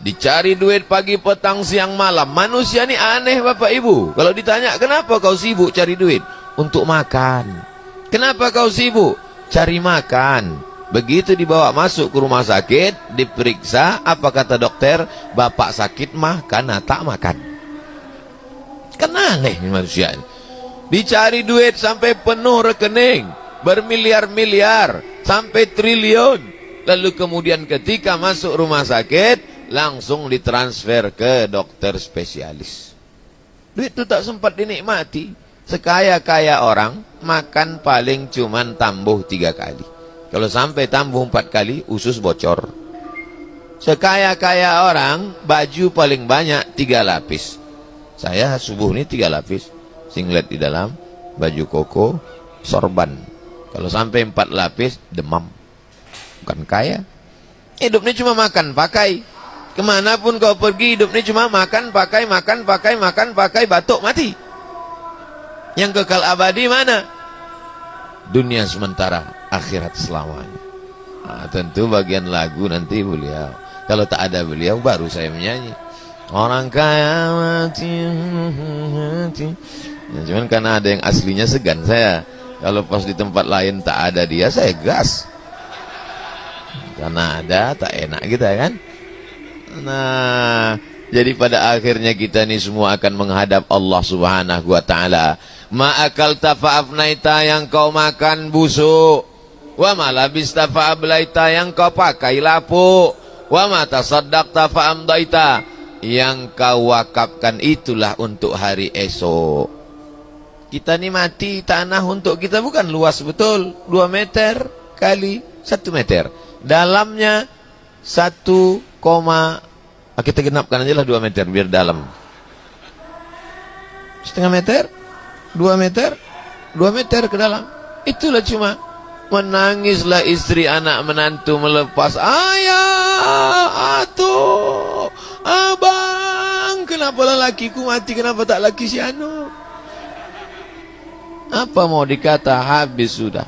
Dicari duit pagi, petang, siang, malam. Manusia ini aneh Bapak Ibu. Kalau ditanya, kenapa kau sibuk cari duit? Untuk makan. Kenapa kau sibuk? Cari makan. Begitu dibawa masuk ke rumah sakit, diperiksa, apa kata dokter? Bapak sakit mah karena tak makan. Kan aneh manusia ini. Dicari duit sampai penuh rekening, bermiliar-miliar, sampai triliun. Lalu kemudian ketika masuk rumah sakit, langsung ditransfer ke dokter spesialis. Duit itu tak sempat dinikmati. Sekaya-kaya orang, makan paling cuman tambuh 3 kali. Kalau sampai tambuh 4 kali, usus bocor. Sekaya-kaya orang, baju paling banyak 3 lapis. Saya subuh ini 3 lapis. Singlet di dalam, baju koko, sorban. Kalau sampai 4 lapis, demam. Bukan kaya. Hidupnya cuma makan, pakai. Kemanapun kau pergi, hidupnya cuma makan, pakai, makan, pakai, makan, pakai, batuk, mati. Yang kekal abadi mana? Dunia sementara, akhirat selamanya. Nah, tentu bagian lagu nanti beliau. Kalau tak ada beliau, baru saya menyanyi. Orang kaya mati. Ya, cuman karena ada yang aslinya segan saya. Kalau pas di tempat lain tak ada dia, saya gas. Karena ada, tak enak kita kan. Nah, jadi pada akhirnya kita ini semua akan menghadap Allah Subhanahu wa ta'ala. Ma'akal tafa'afnaita, yang kau makan busuk. Wa malabis tafa'ablaita, yang kau pakai lapuk. Wa matasaddaq tafa'amdaita, yang kau wakafkan itulah untuk hari esok. Kita ini mati, tanah untuk kita bukan luas betul. 2 meter kali 1 meter. Dalamnya 1, kita genapkan aja lah 2 meter biar dalam. 1/2 meter, 2 meter, 2 meter ke dalam. Itulah cuma. Menangislah istri, anak, menantu melepas. Ayah, atuh, abang, kenapa lelakiku mati, kenapa tak laki si anu? Apa mau dikata, habis sudah.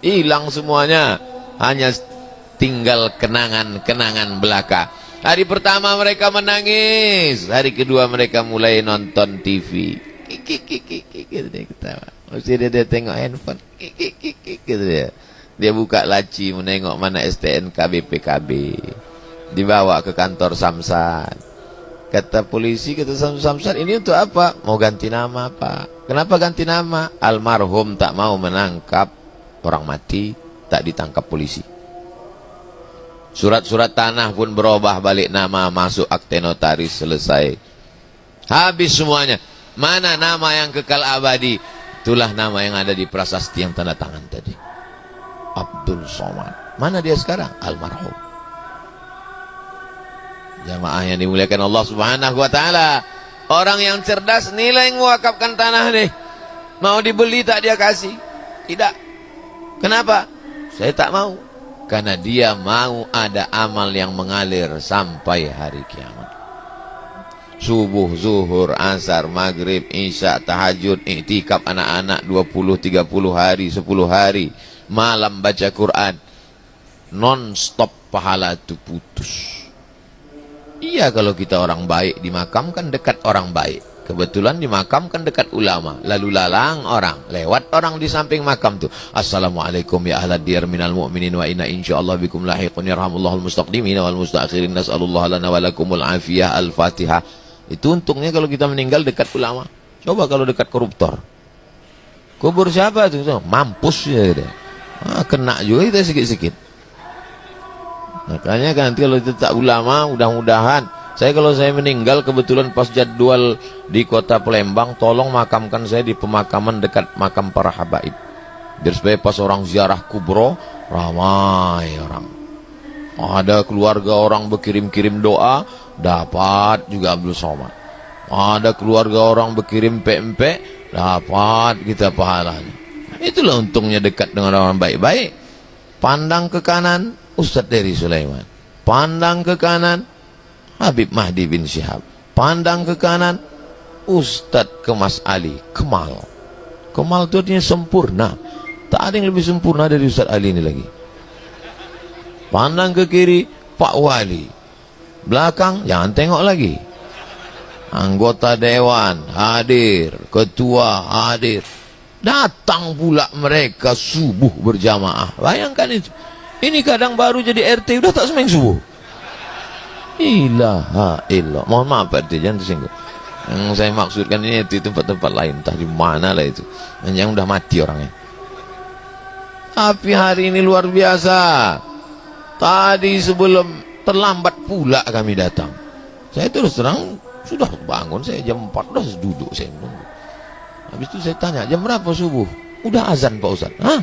Hilang semuanya. Hanya tinggal kenangan-kenangan belaka. Hari pertama mereka menangis, hari kedua mereka mulai nonton TV. Gitu dia ketawa. Mesti dia tengok handphone. Gitu dia. Dia buka laci menengok mana STNK BPKB. Dibawa ke kantor Samsat. Kata polisi, kata Samsat, ini untuk apa? Mau ganti nama Pak. Kenapa ganti nama? Almarhum tak mau menangkap orang mati, tak ditangkap polisi. Surat-surat tanah pun berubah balik nama, masuk akte notaris, selesai. Habis semuanya. Mana nama yang kekal abadi? Itulah nama yang ada di prasasti yang tanda tangan tadi. Abdul Somad. Mana dia sekarang? Almarhum. Jamaah yang dimuliakan Allah Subhanahu wa ta'ala. Orang yang cerdas nilai mewakafkan tanah nih. Mau dibeli tak dia kasih? Tidak. Kenapa? Saya tak mau. Karena dia mau ada amal yang mengalir sampai hari kiamat. Subuh, zuhur, asar, maghrib, isya, tahajud, iktikaf anak-anak 20, 30 hari, 10 hari. Malam baca Quran. Non-stop pahala itu putus. Iya, kalau kita orang baik dimakamkan dekat orang baik. Kebetulan dimakamkan dekat ulama. Lalu lalang orang, lewat orang di samping makam tu. Assalamualaikum ya ahlad diyar minal mu'minin wa inna insyaallah bikum lahiqun yarhamullahul mustaqdimin wal mustaakhirin nas'alullah lana wa lakumul afiyah. Al-Fatihah. Itu untungnya kalau kita meninggal dekat ulama. Coba kalau dekat koruptor. Kubur siapa tu? Mampus ya dia. Kena juga kita sikit-sikit. Makanya kan nanti kalau itu tak ulama, mudah-mudahan saya kalau saya meninggal kebetulan pas jadwal di kota Palembang, tolong makamkan saya di pemakaman dekat makam para habaib. Biar supaya pas orang ziarah kubro, ramai orang. Ada keluarga orang berkirim-kirim doa, dapat juga Abdul Somad. Ada keluarga orang berkirim pempek, dapat kita pahalanya. Itulah untungnya dekat dengan orang baik-baik. Pandang ke kanan, Ustadz Dery Sulaiman. Pandang ke kanan, Habib Mahdi bin Syihab. Pandang ke kanan, Ustadz Kemas Ali, Kemal. Kemal itu artinya sempurna. Tak ada yang lebih sempurna dari Ustadz Ali ini lagi. Pandang ke kiri, Pak Wali. Belakang jangan tengok lagi. Anggota dewan hadir, ketua hadir. Datang pula mereka subuh berjamaah. Bayangkan itu. Ini kadang baru jadi RT udah tak sembahyang subuh. Ilaha illallah. Mohon maaf Pak RT, jangan tersinggung. Yang saya maksudkan ini di tempat-tempat lain, entah di mana lah itu. Yang udah mati orangnya. Tapi hari ini luar biasa. Tadi sebelum terlambat pula kami datang. Saya terus terang sudah bangun, saya jam 4 udah duduk saya menunggu. Habis itu saya tanya, jam berapa subuh? Udah azan Pak Ustaz. Hah?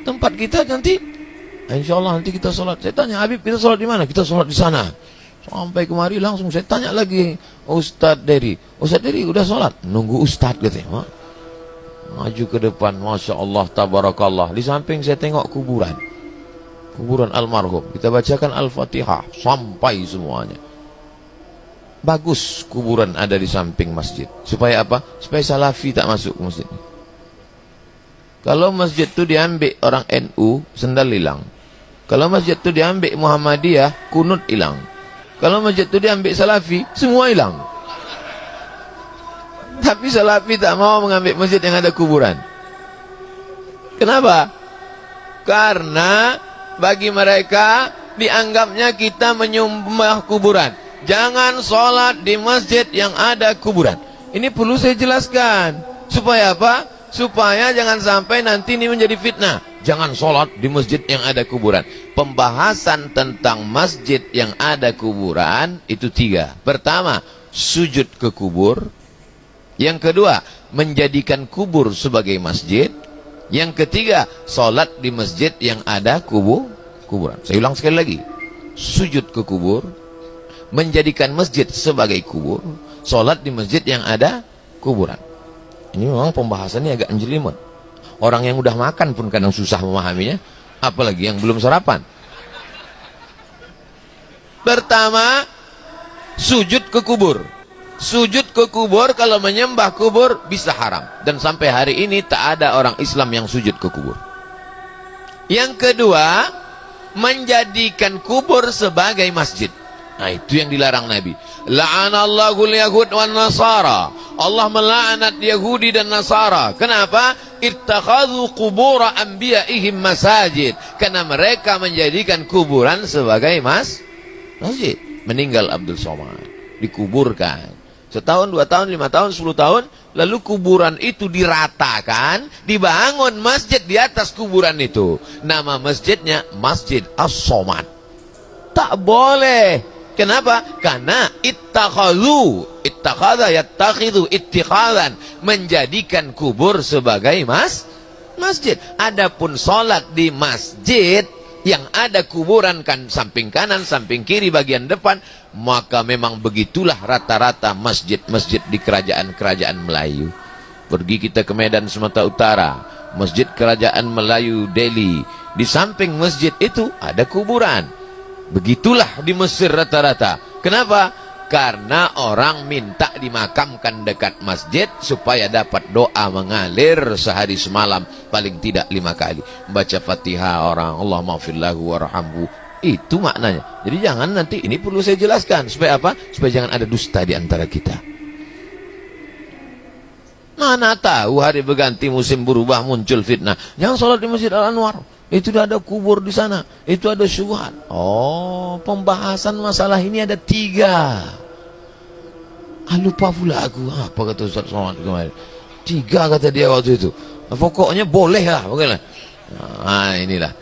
Tempat kita nanti, insya Allah nanti kita sholat. Saya tanya, Habib kita sholat di mana? Kita sholat di sana. Sampai kemari langsung saya tanya lagi, Ustadz Dery. Ustadz Dery udah sholat? Nunggu Ustadz katanya. Maju ke depan, Masya Allah, Tabarakallah. Di samping saya tengok kuburan. Kuburan almarhum. Kita bacakan Al-Fatihah sampai semuanya. Bagus kuburan ada di samping masjid. Supaya apa? Supaya salafi tak masuk ke masjid. Kalau masjid itu diambil orang NU, sendal hilang. Kalau masjid itu diambil Muhammadiyah, kunut hilang. Kalau masjid itu diambil salafi, semua hilang. Tapi salafi tak mau mengambil masjid yang ada kuburan. Kenapa? Karena bagi mereka dianggapnya kita menyembah kuburan. Jangan sholat di masjid yang ada kuburan. Ini perlu saya jelaskan. Supaya apa? Supaya jangan sampai nanti ini menjadi fitnah. Jangan sholat di masjid yang ada kuburan. Pembahasan tentang masjid yang ada kuburan itu 3. Pertama, sujud ke kubur. Yang kedua, menjadikan kubur sebagai masjid. Yang ketiga, sholat di masjid yang ada kuburan. Saya ulang sekali lagi. Sujud ke kubur, menjadikan masjid sebagai kubur, sholat di masjid yang ada kuburan. Ini memang pembahasannya agak menjelimet. Orang yang udah makan pun kadang susah memahaminya, apalagi yang belum sarapan. Pertama, sujud ke kubur. Sujud ke kubur, kalau menyembah kubur bisa haram. Dan sampai hari ini tak ada orang Islam yang sujud ke kubur. Yang kedua, menjadikan kubur sebagai masjid. Nah, itu yang dilarang Nabi. La'anallahul yahud wan nasara. Allah melaknat Yahudi dan Nasara. Kenapa? Ittakhadhu qubura anbiya'ihim masajid. Karena mereka menjadikan kuburan sebagai masjid. Meninggal Abdul Somad, dikuburkan. Setahun, 2 tahun, 5 tahun, 10 tahun, lalu kuburan itu diratakan, dibangun masjid di atas kuburan itu. Nama masjidnya Masjid As-Somad. Tak boleh. Kenapa? Karena ittakhadha yattakhidhu ittikhadan, menjadikan kubur sebagai masjid. Adapun sholat di masjid yang ada kuburan kan samping kanan, samping kiri, bagian depan, maka memang begitulah rata-rata masjid-masjid di kerajaan-kerajaan Melayu. Pergi kita ke Medan Sumatera Utara, Masjid Kerajaan Melayu Delhi, di samping masjid itu ada kuburan. Begitulah di Mesir rata-rata. Kenapa? Karena orang minta dimakamkan dekat masjid supaya dapat doa mengalir sehari semalam paling tidak 5 kali. Baca Fatihah orang, Allahumma firlahu warhamhu. Itu maknanya. Jadi jangan nanti, ini perlu saya jelaskan. Supaya apa? Supaya jangan ada dusta di antara kita. Mana tahu hari berganti musim berubah muncul fitnah. Jangan sholat di Masjid Al-Anwar. Itu ada kubur di sana, itu ada syubhat. Oh, pembahasan masalah ini ada 3. Lupa pula aku. Apa kata Ustaz Somad kemarin? 3 kata dia waktu itu. Pokoknya boleh lah. Nah, inilah.